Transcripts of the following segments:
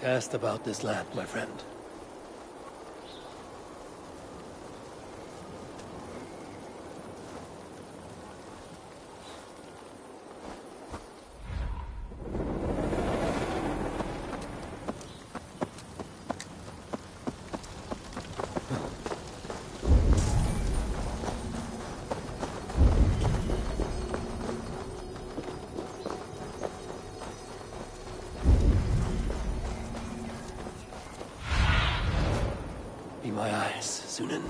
Cast about this land, my friend. Be my eyes, Sunan.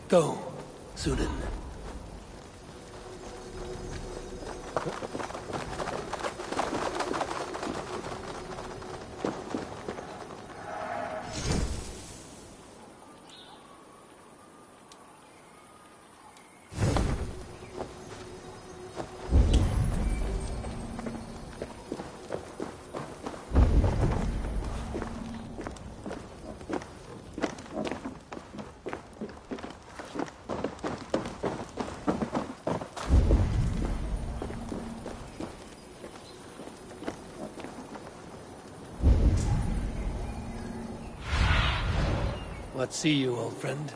Go, Sunan. What see you, old friend?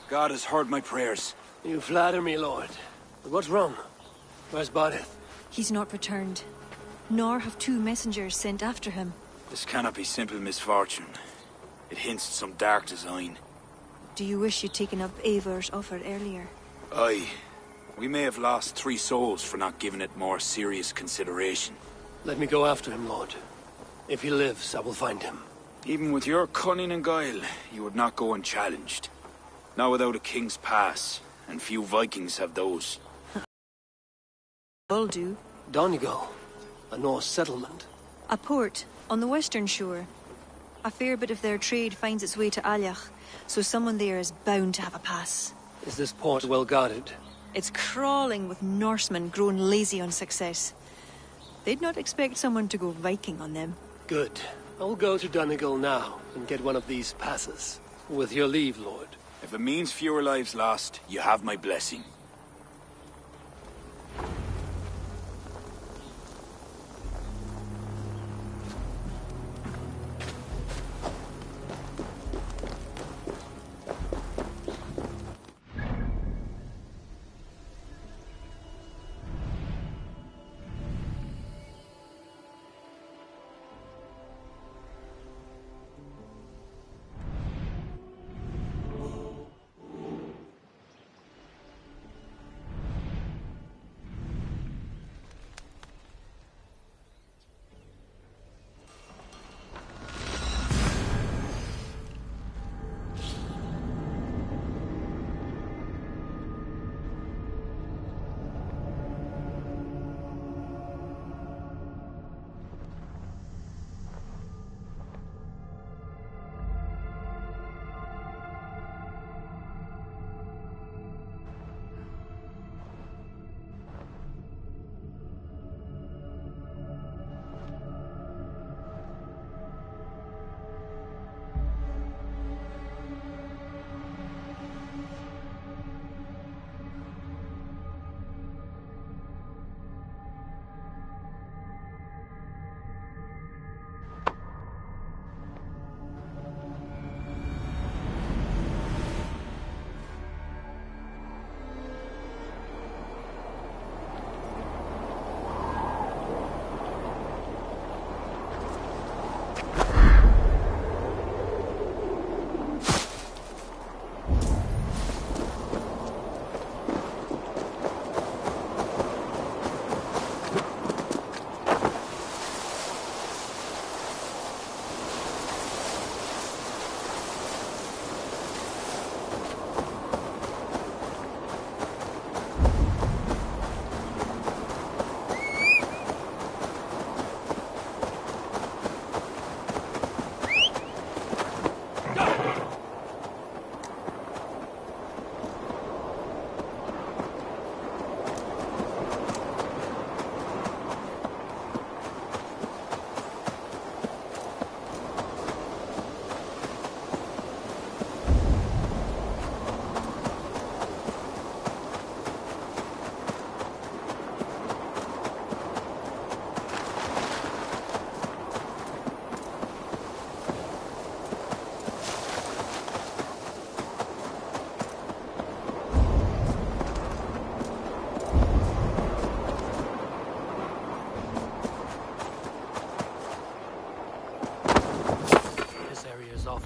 God has heard my prayers. You flatter me, Lord. But what's wrong? Where's Bodith? He's not returned. Nor have 2 messengers sent after him. This cannot be simple misfortune. It hints at some dark design. Do you wish you'd taken up Eivor's offer earlier? Aye. We may have lost 3 souls for not giving it more serious consideration. Let me go after him, Lord. If he lives, I will find him. Even with your cunning and guile, you would not go unchallenged. Not without a king's pass, and few Vikings have those. All do. Donegal, a Norse settlement. A port on the western shore. A fair bit of their trade finds its way to Aljach, so someone there is bound to have a pass. Is this port well guarded? It's crawling with Norsemen grown lazy on success. They'd not expect someone to go Viking on them. Good. I'll go to Donegal now and get one of these passes. With your leave, Lord. If it means fewer lives lost, you have my blessing.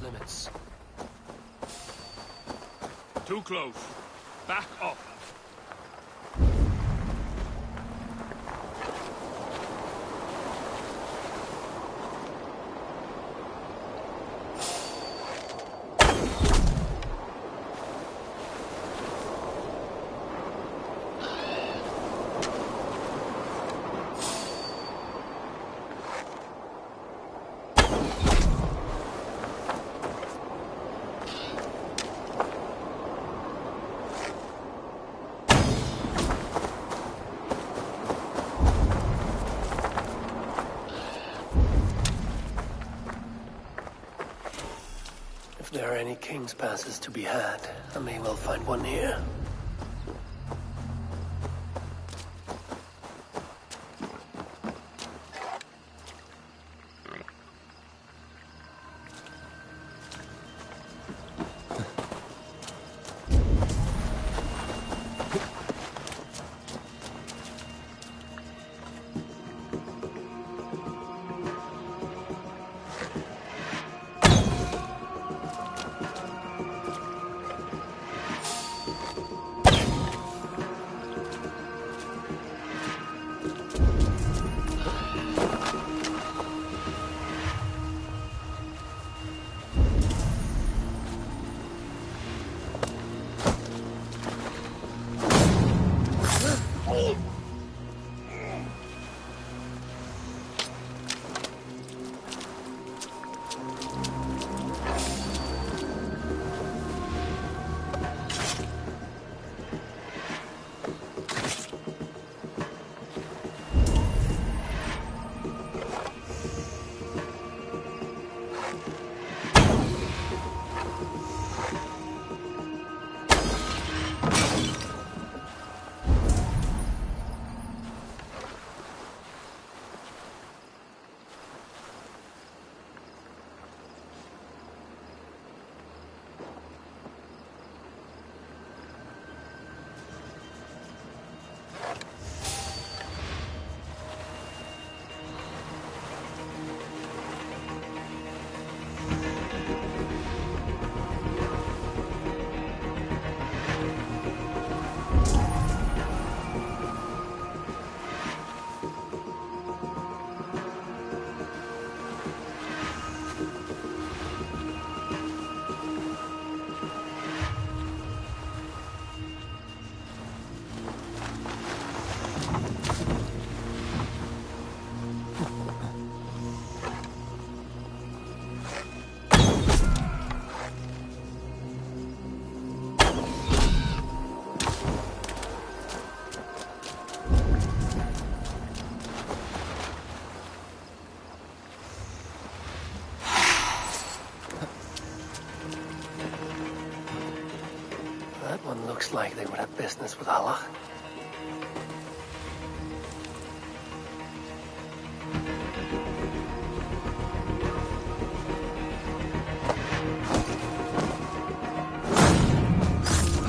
limits. Too close. Back up. If there are any king's passes to be had, I may well find one here. That one looks like they would have business with Allah.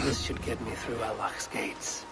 This should get me through Allah's gates.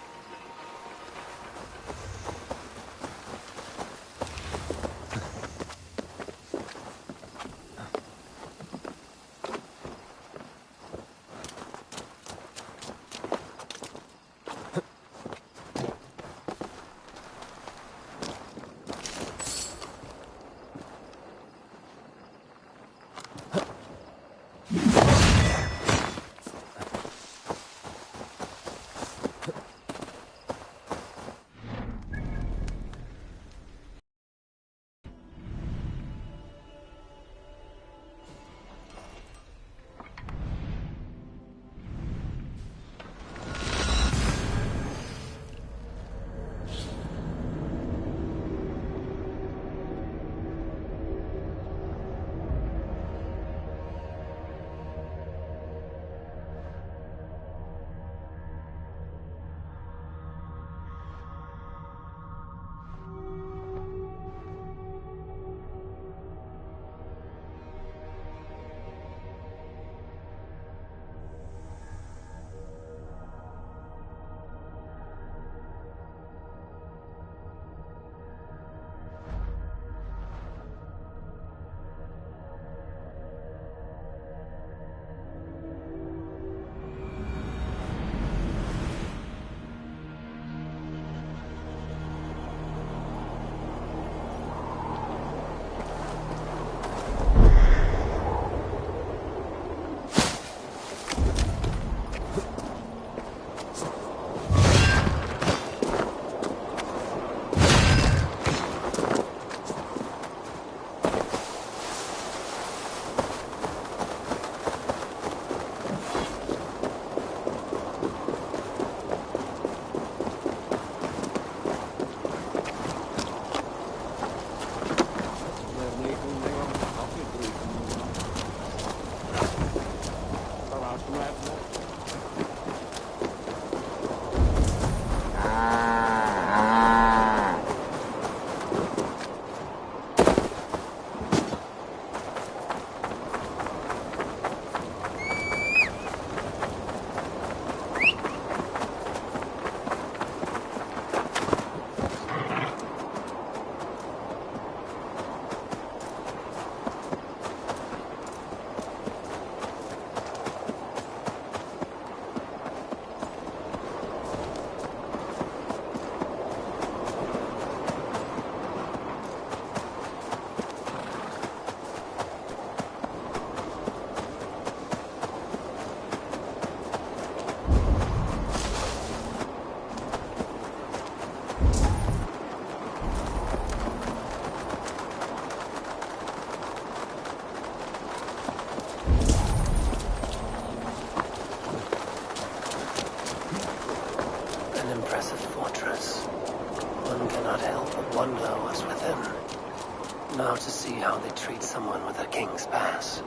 Now to see how they treat someone with a king's pass.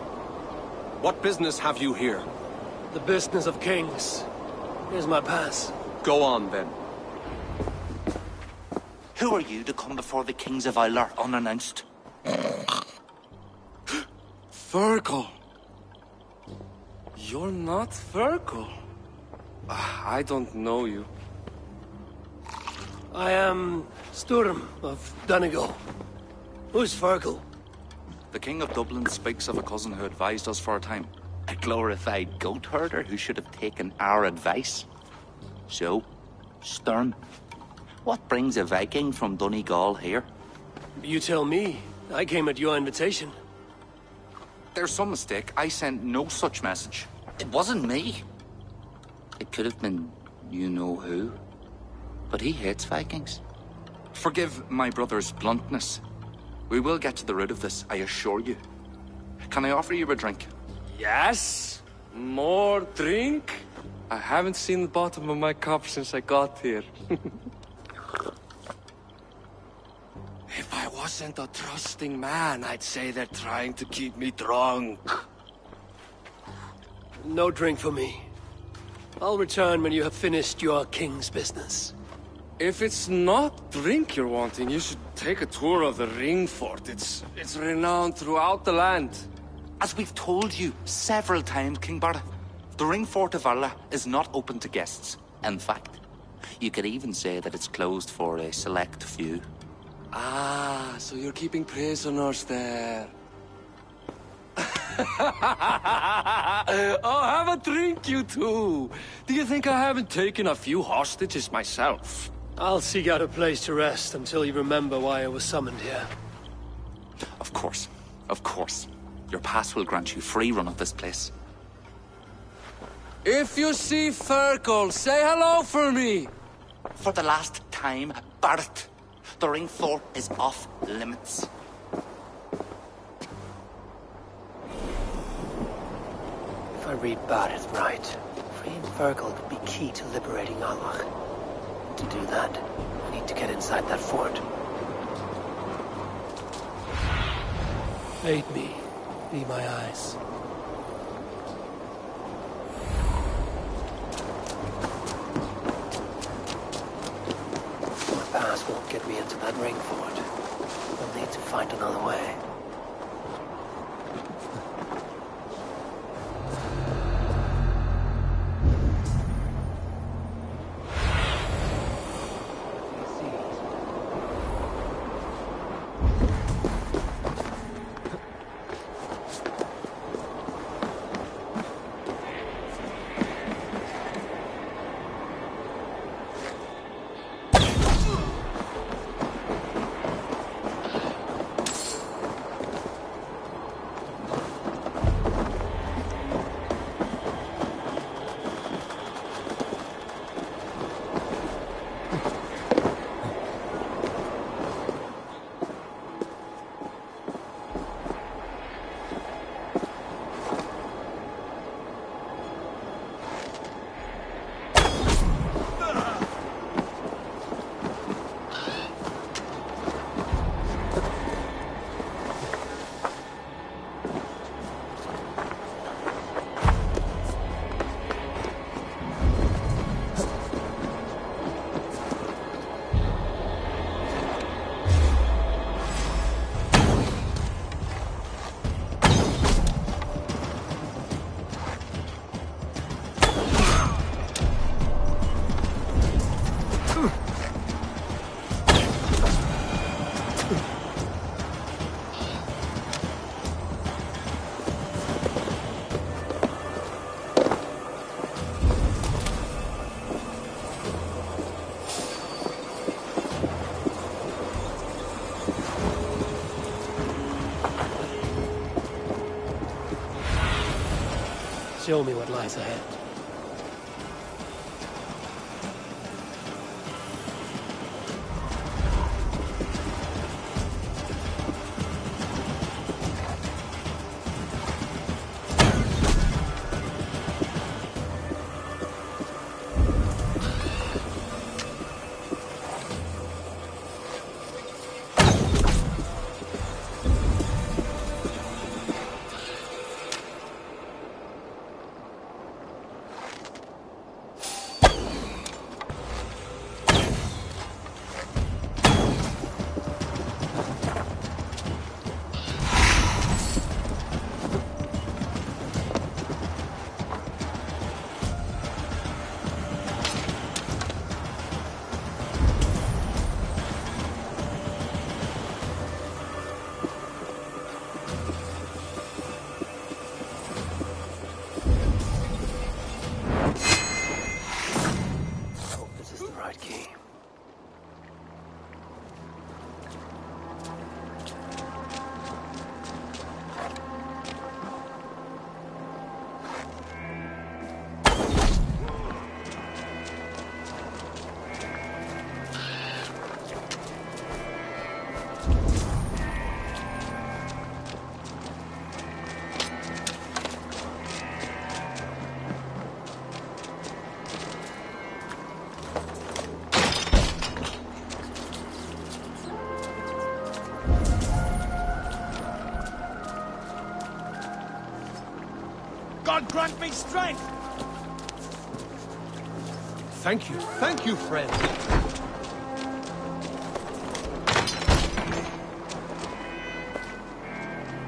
What business have you here? The business of kings. Here's my pass. Go on, then. Who are you to come before the kings of Ilar unannounced? Fergal. You're not Fergal. I don't know you. I am Sturm of Donegal. Who's Fergal? The King of Dublin speaks of a cousin who advised us for a time. A glorified goat herder who should have taken our advice. So, Sturm, what brings a Viking from Donegal here? You tell me. I came at your invitation. There's some mistake. I sent no such message. It wasn't me. It could have been you-know-who. But he hates Vikings. Forgive my brother's bluntness. We will get to the root of this, I assure you. Can I offer you a drink? Yes? More drink? I haven't seen the bottom of my cup since I got here. If I wasn't a trusting man, I'd say they're trying to keep me drunk. No drink for me. I'll return when you have finished your king's business. If it's not drink you're wanting, you should take a tour of the ring fort. It's renowned throughout the land. As we've told you several times, King Barda, the ring fort of Arla is not open to guests. In fact, you could even say that it's closed for a select few. Ah, so you're keeping prisoners there. Oh, have a drink, you two. Do you think I haven't taken a few hostages myself? I'll seek out a place to rest until you remember why I was summoned here. Of course. Of course. Your pass will grant you free run of this place. If you see Fergal, say hello for me. For the last time, Barret, the ring fort is off limits. If I read Barret right, freeing Fergal could be key to liberating Allah. To do that, I need to get inside that fort. Aid me. Be my eyes. My pass won't get me into that ring fort. We'll need to find another way. Show me what lies ahead. God grant me strength! Thank you, friend.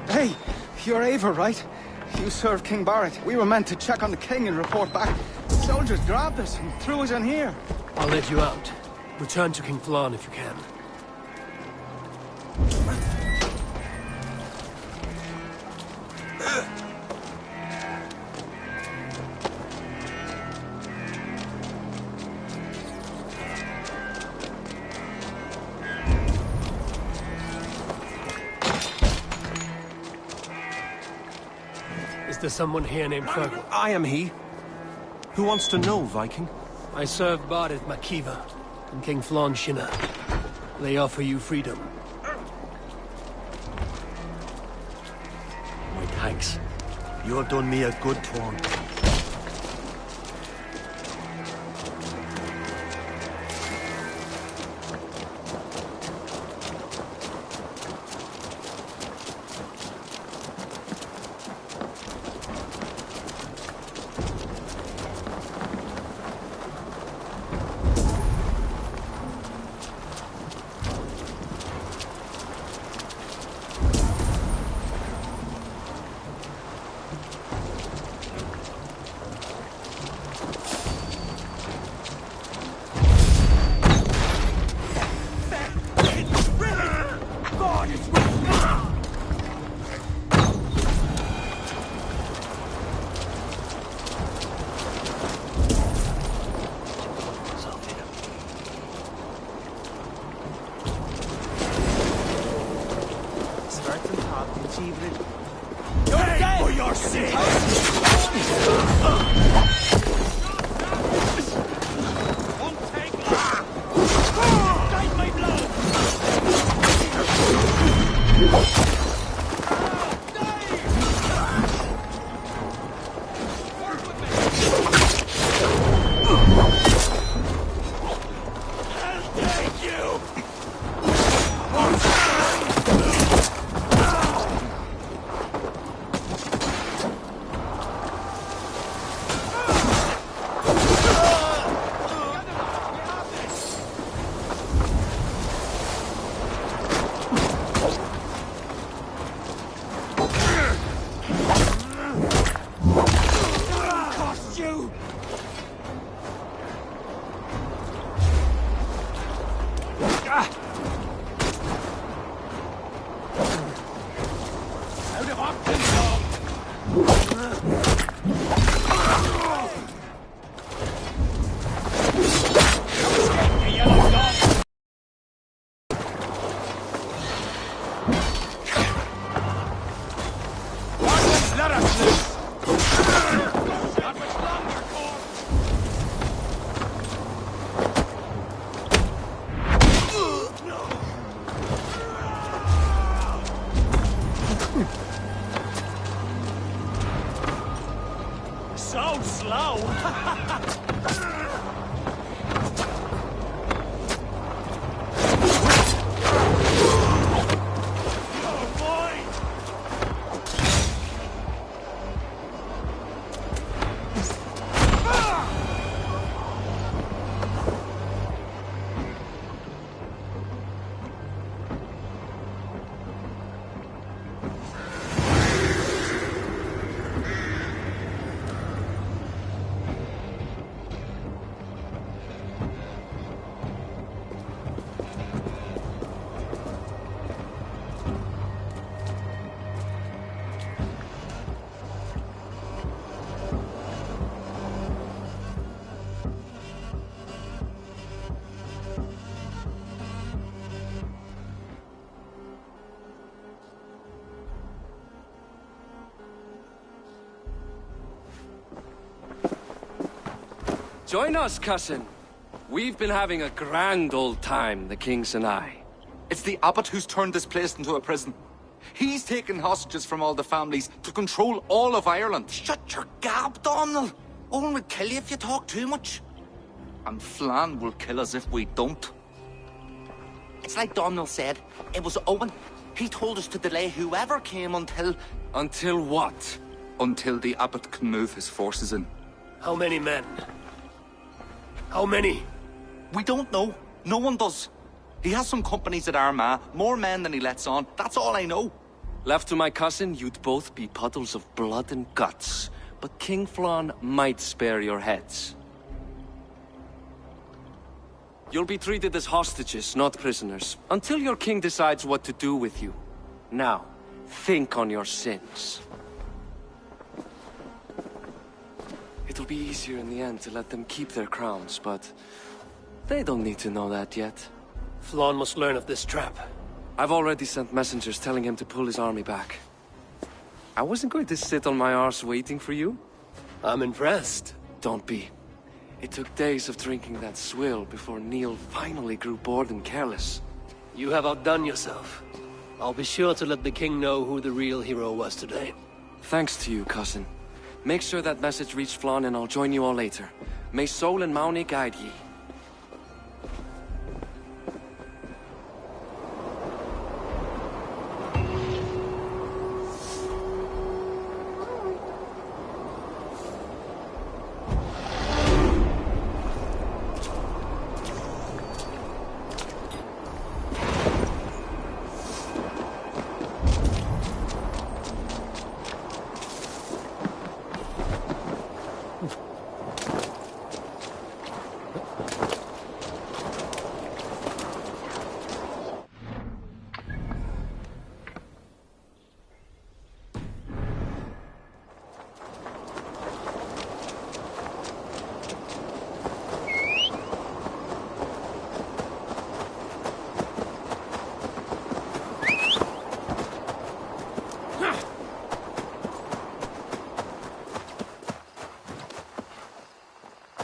Hey, you're Ava, right? You serve King Barrett. We were meant to check on the king and report back. The soldiers grabbed us and threw us in here. I'll let you out. Return to King Flann if you can. Is there someone here named Fergal? I am he. Who wants to know, Viking? I serve Bardet Makiva and King Flann Shinna. They offer you freedom. My thanks. You have done me a good turn. For your sake! Won't take long! Guide my blow! I'll take you! So slow! Join us, cousin. We've been having a grand old time, the kings and I. It's the abbot who's turned this place into a prison. He's taken hostages from all the families to control all of Ireland. Shut your gab, Domhnall. Owen will kill you if you talk too much. And Flann will kill us if we don't. It's like Domhnall said. It was Owen. He told us to delay whoever came until... Until what? Until the abbot can move his forces in. How many men? How many? We don't know. No one does. He has some companies at Armagh, more men than he lets on. That's all I know. Left to my cousin, you'd both be puddles of blood and guts. But King Flann might spare your heads. You'll be treated as hostages, not prisoners, until your king decides what to do with you. Now, think on your sins. It'll be easier in the end to let them keep their crowns, but they don't need to know that yet. Flann must learn of this trap. I've already sent messengers telling him to pull his army back. I wasn't going to sit on my arse waiting for you. I'm impressed. Don't be. It took days of drinking that swill before Neil finally grew bored and careless. You have outdone yourself. I'll be sure to let the king know who the real hero was today. Thanks to you, cousin. Make sure that message reached Flann and I'll join you all later. May Sol and Mauni guide ye.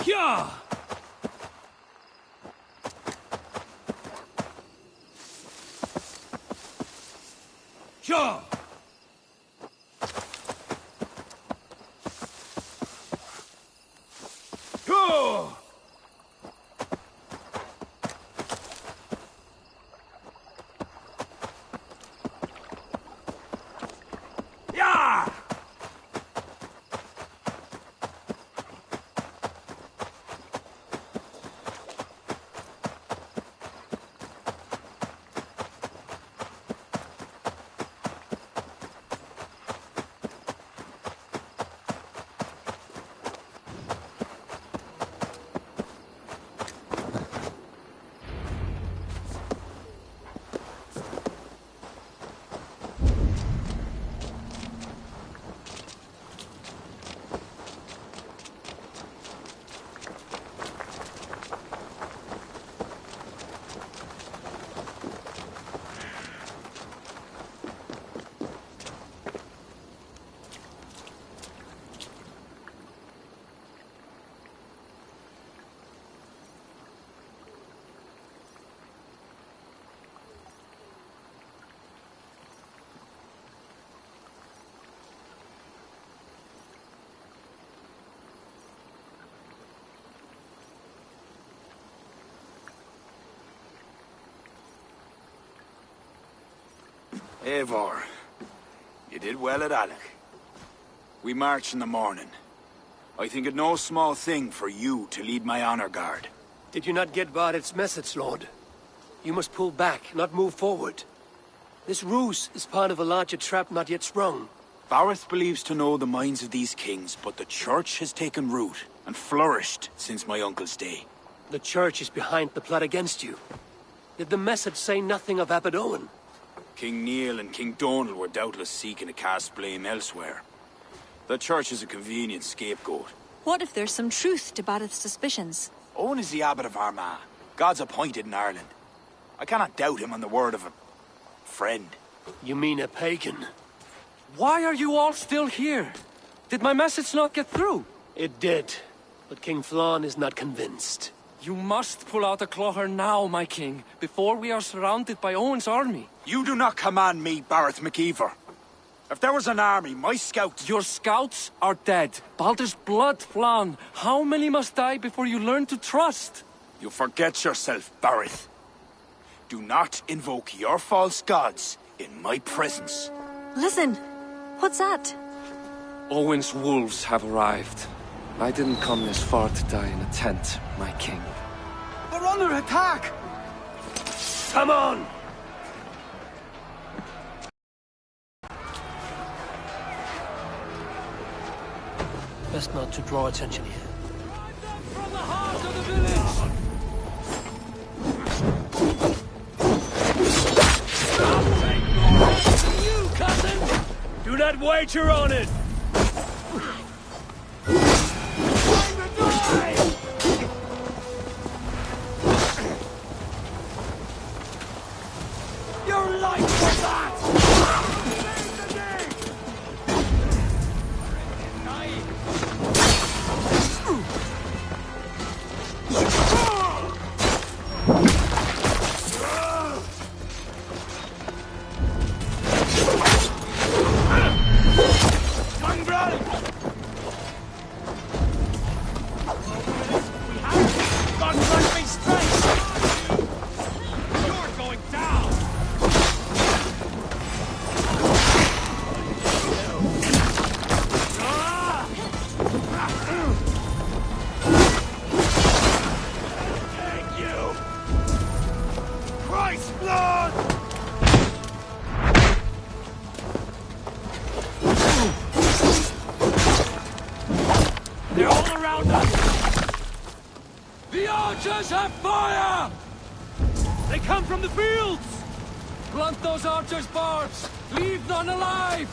Yeah! Yeah! Go! Yeah! Eivor, you did well at Alec. We march in the morning. I think it no small thing for you to lead my honor guard. Did you not get Barrett's message, Lord? You must pull back, not move forward. This ruse is part of a larger trap not yet sprung. Barrett believes to know the minds of these kings, but the church has taken root and flourished since my uncle's day. The church is behind the plot against you. Did the message say nothing of Abaddon? King Neil and King Donal were doubtless seeking to cast blame elsewhere. The church is a convenient scapegoat. What if there's some truth to Barrett's suspicions? Owen is the abbot of Armagh, God's appointed in Ireland. I cannot doubt him on the word of a friend. You mean a pagan? Why are you all still here? Did my message not get through? It did, but King Flann is not convinced. You must pull out a clawher now, my king, before we are surrounded by Owen's army. You do not command me, Barrett McIver. If there was an army, my scouts... Your scouts are dead. Baldur's blood, Flann. How many must die before you learn to trust? You forget yourself, Barrett. Do not invoke your false gods in my presence. Listen, what's that? Owen's wolves have arrived. I didn't come this far to die in a tent, my king. We're under attack! Come on! Best not to draw attention here. From the heart of the village! I'll take more hits than you, cousin! Do not wager on it! Time to die! Your life for that! Save the day! They're all around us! The archers have fire! They come from the fields! Blunt those archers' barbs! Leave none alive!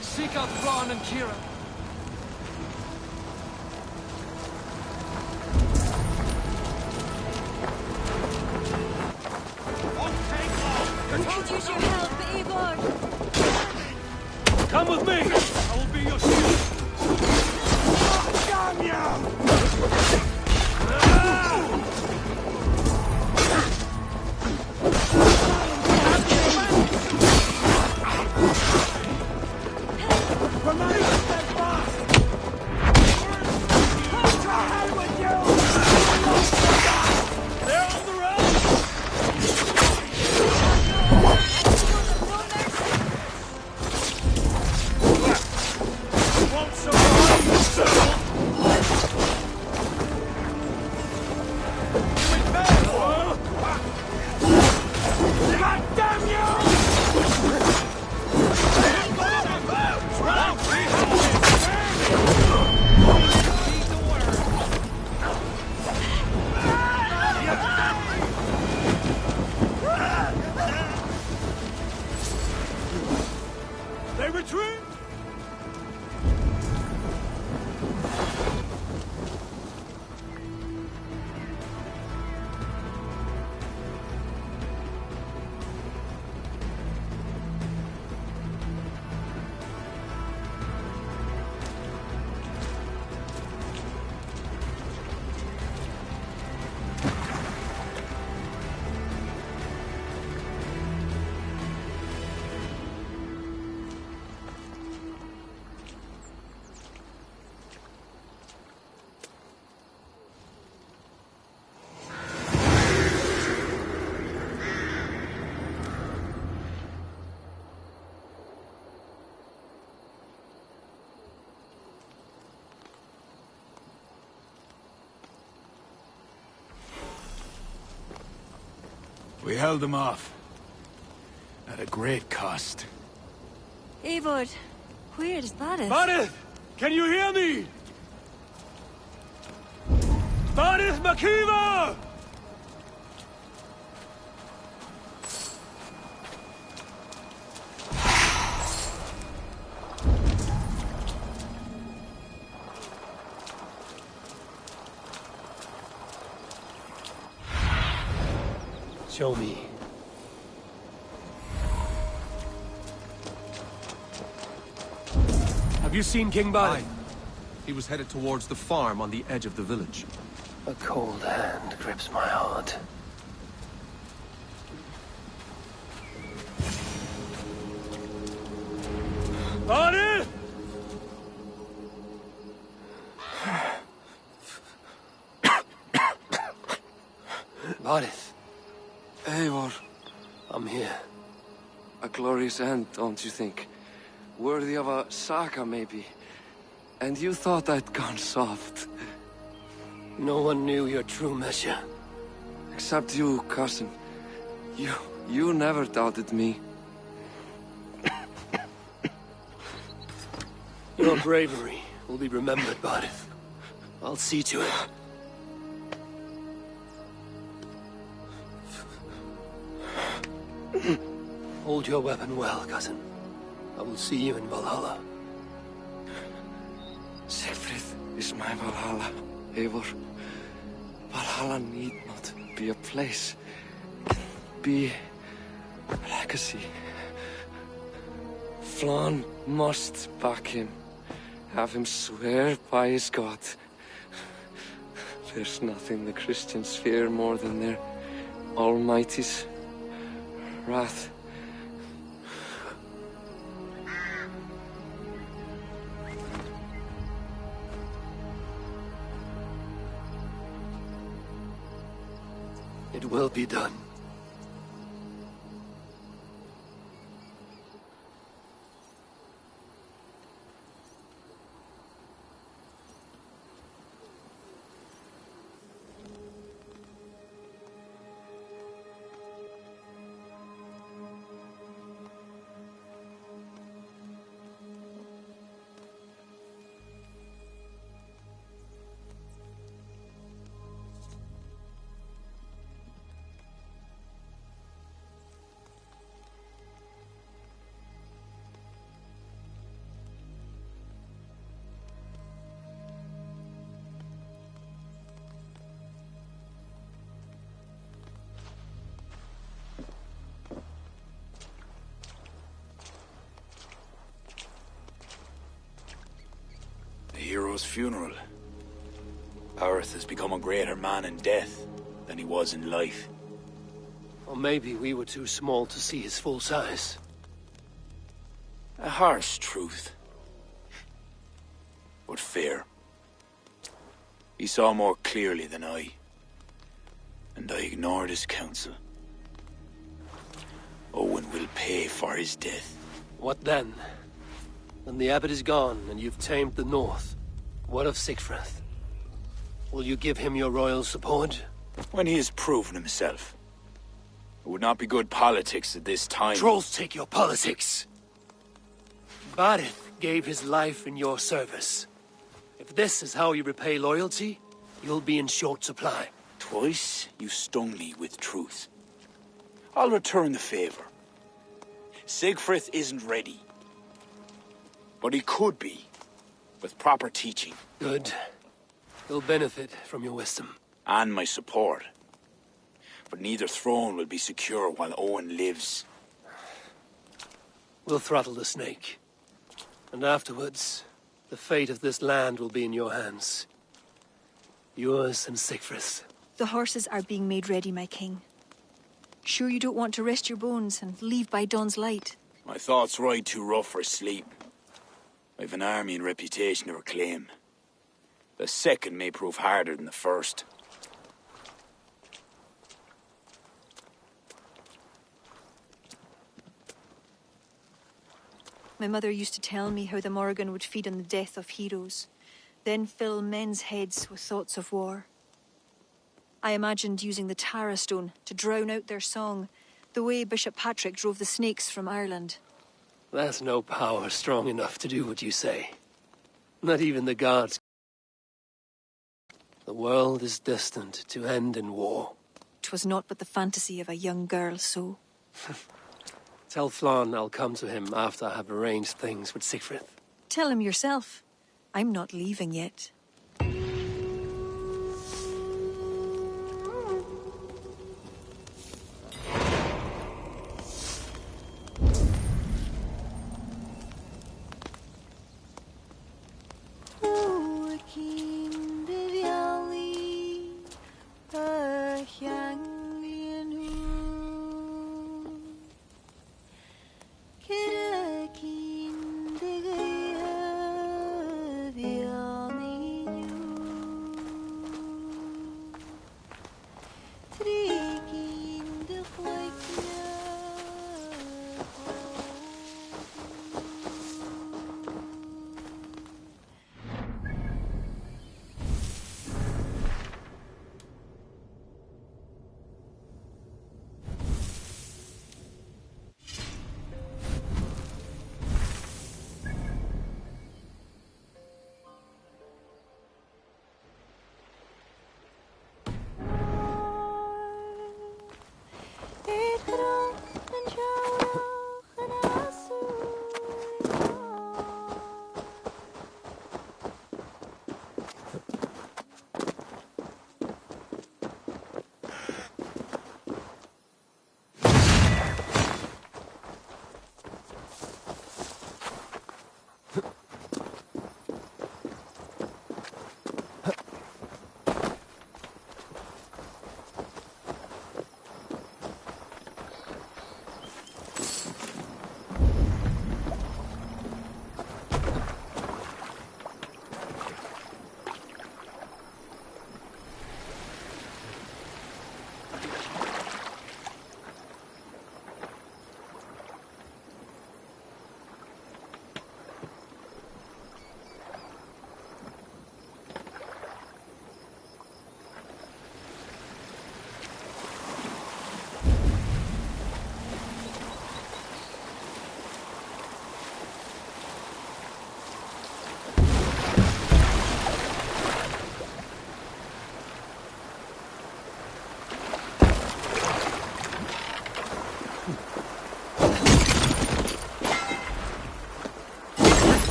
Seek out Thrawn and Kira. Could use your help, Eivor. Come with me! I will be your shield! Damn you! They retreat! We held them off. At a great cost. Eivor, where is Barith? Barith! Can you hear me? Barith Makiva! Show me. Have you seen King Barret? He was headed towards the farm on the edge of the village. A cold hand grips my heart. Barret! Barret, Eivor, I'm here. a glorious end, don't you think? Worthy of a saga, maybe. And you thought I'd gone soft. No one knew your true measure. Except you, cousin. You never doubted me. Your bravery will be remembered, Barret. I'll see to it. Hold your weapon well, cousin. I will see you in Valhalla. Siegfried is my Valhalla, Eivor. Valhalla need not be a place. It can be a legacy. Flann must back him. Have him swear by his God. There's nothing the Christians fear more than their Almighty's wrath. It will be done. Hero's funeral. Aerith has become a greater man in death than he was in life. Or maybe we were too small to see his full size. A harsh truth, but fair. He saw more clearly than I, and I ignored his counsel. Owen will pay for his death. What then? When the abbot is gone and you've tamed the north, what of Siegfried? Will you give him your royal support? When he has proven himself. It would not be good politics at this time. Trolls take your politics. Barret gave his life in your service. If this is how you repay loyalty, you'll be in short supply. Twice you stung me with truth. I'll return the favor. Siegfried isn't ready. But he could be, with proper teaching. Good. He'll benefit from your wisdom. And my support. But neither throne will be secure while Owen lives. We'll throttle the snake. And afterwards, the fate of this land will be in your hands. Yours and Siegfried's. The horses are being made ready, my king. Sure you don't want to rest your bones and leave by dawn's light? My thoughts ride too rough for sleep. I've an army and reputation to reclaim. The second may prove harder than the first. My mother used to tell me how the Morrigan would feed on the death of heroes, then fill men's heads with thoughts of war. I imagined using the Tara Stone to drown out their song, the way Bishop Patrick drove the snakes from Ireland. There's no power strong enough to do what you say. Not even the gods. The world is destined to end in war. 'Twas not but the fantasy of a young girl, so... Tell Flann I'll come to him after I have arranged things with Siegfried. Tell him yourself. I'm not leaving yet.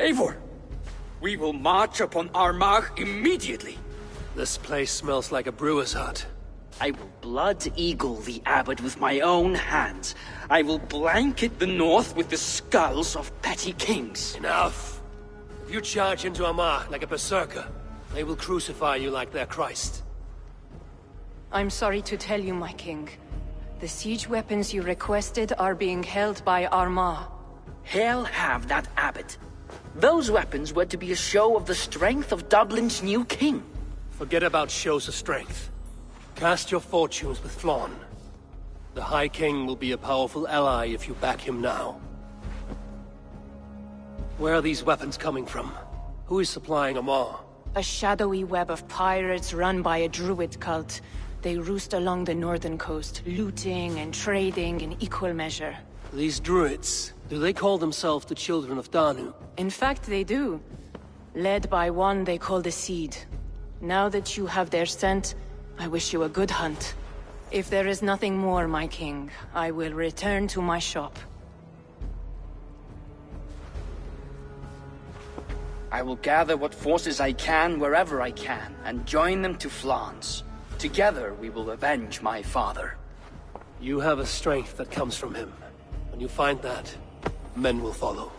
Eivor! We will march upon Armagh immediately! This place smells like a brewer's hut. I will blood eagle the abbot with my own hands. I will blanket the north with the skulls of petty kings. Enough! If you charge into Armagh like a berserker, they will crucify you like their Christ. I'm sorry to tell you, my king. The siege weapons you requested are being held by Armagh. Hell have that abbot. Those weapons were to be a show of the strength of Dublin's new king. Forget about shows of strength. Cast your fortunes with Flann. The High King will be a powerful ally if you back him now. Where are these weapons coming from? Who is supplying Armagh? A shadowy web of pirates run by a druid cult. They roost along the northern coast, looting and trading in equal measure. These druids, do they call themselves the Children of Danu? In fact, they do. Led by one they call the Seed. Now that you have their scent, I wish you a good hunt. If there is nothing more, my king, I will return to my shop. I will gather what forces I can wherever I can, and join them to Flann's. Together we will avenge my father. You have a strength that comes from him. When you find that, men will follow.